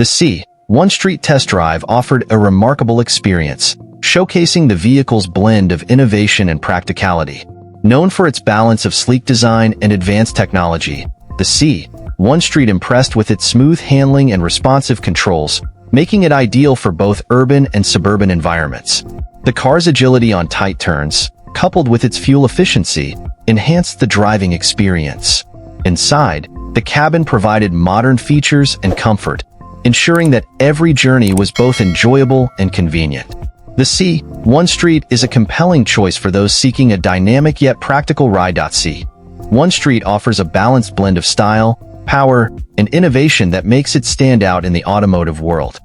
The Sea-1 Street test drive offered a remarkable experience, showcasing the vehicle's blend of innovation and practicality. Known for its balance of sleek design and advanced technology, the Sea-1 Street impressed with its smooth handling and responsive controls, making it ideal for both urban and suburban environments. The car's agility on tight turns, coupled with its fuel efficiency, enhanced the driving experience. Inside, the cabin provided modern features and comfort, ensuring that every journey was both enjoyable and convenient. The Sea-1 Street is a compelling choice for those seeking a dynamic yet practical ride. Sea-1 Street offers a balanced blend of style, power, and innovation that makes it stand out in the automotive world.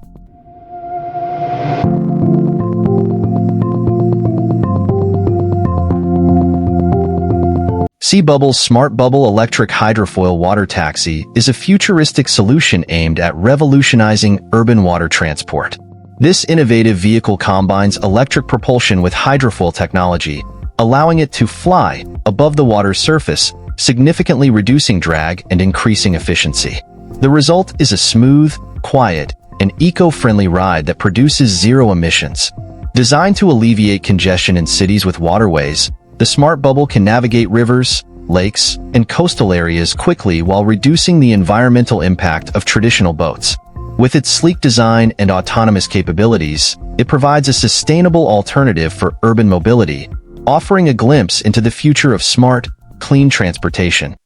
SeaBubbles Smart Bubble Electric Hydrofoil Water Taxi is a futuristic solution aimed at revolutionizing urban water transport. This innovative vehicle combines electric propulsion with hydrofoil technology, allowing it to fly above the water's surface, significantly reducing drag and increasing efficiency. The result is a smooth, quiet, and eco-friendly ride that produces zero emissions. Designed to alleviate congestion in cities with waterways, the Smart Bubble can navigate rivers, lakes, and coastal areas quickly while reducing the environmental impact of traditional boats. With its sleek design and autonomous capabilities, it provides a sustainable alternative for urban mobility, offering a glimpse into the future of smart, clean transportation.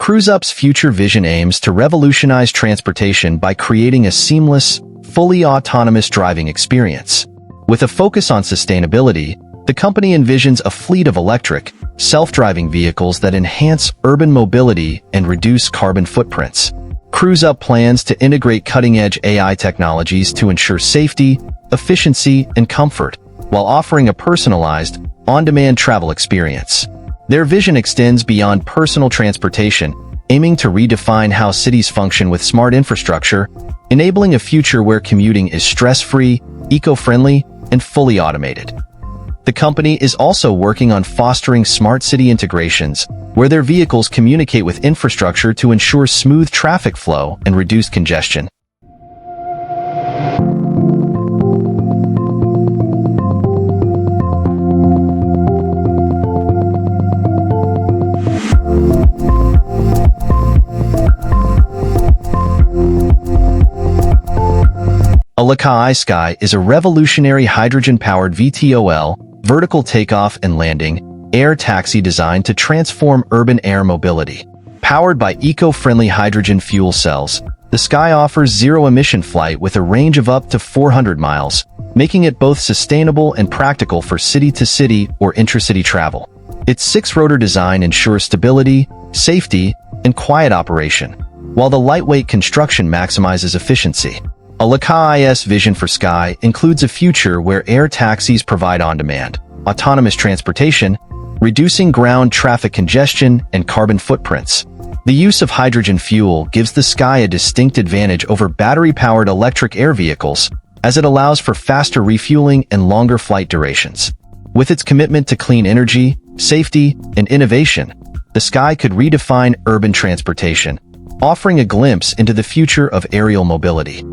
CruiseUp's future vision aims to revolutionize transportation by creating a seamless, fully autonomous driving experience. With a focus on sustainability, the company envisions a fleet of electric, self-driving vehicles that enhance urban mobility and reduce carbon footprints. CruiseUp plans to integrate cutting-edge AI technologies to ensure safety, efficiency, and comfort, while offering a personalized, on-demand travel experience. Their vision extends beyond personal transportation, aiming to redefine how cities function with smart infrastructure, enabling a future where commuting is stress-free, eco-friendly, and fully automated. The company is also working on fostering smart city integrations, where their vehicles communicate with infrastructure to ensure smooth traffic flow and reduce congestion. Alaka'i Skai is a revolutionary hydrogen-powered VTOL, vertical takeoff and landing, air taxi designed to transform urban air mobility. Powered by eco-friendly hydrogen fuel cells, the Skai offers zero-emission flight with a range of up to 400 miles, making it both sustainable and practical for city-to-city or intracity travel. Its six-rotor design ensures stability, safety, and quiet operation, while the lightweight construction maximizes efficiency. Alaka'i's vision for Skai includes a future where air taxis provide on-demand, autonomous transportation, reducing ground traffic congestion and carbon footprints. The use of hydrogen fuel gives the Skai a distinct advantage over battery-powered electric air vehicles, as it allows for faster refueling and longer flight durations. With its commitment to clean energy, safety, and innovation, the Skai could redefine urban transportation, offering a glimpse into the future of aerial mobility.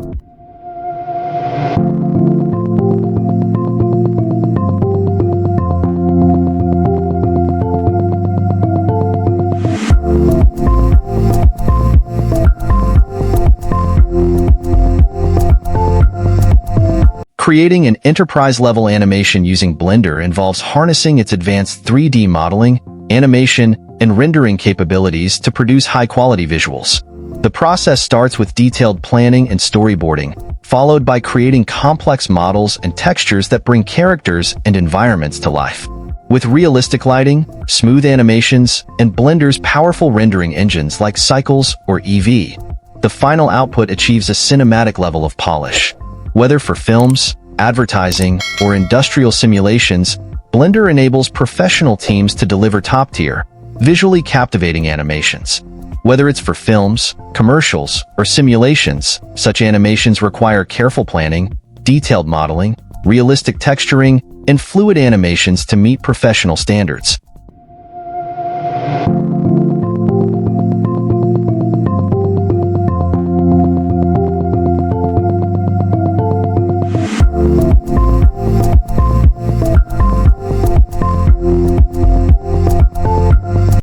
Creating an enterprise-level animation using Blender involves harnessing its advanced 3D modeling, animation, and rendering capabilities to produce high-quality visuals. The process starts with detailed planning and storyboarding, followed by creating complex models and textures that bring characters and environments to life. With realistic lighting, smooth animations, and Blender's powerful rendering engines like Cycles or EV, the final output achieves a cinematic level of polish. Whether for films, advertising, or industrial simulations, Blender enables professional teams to deliver top-tier, visually captivating animations. Whether it's for films, commercials, or simulations, such animations require careful planning, detailed modeling, realistic texturing, and fluid animations to meet professional standards.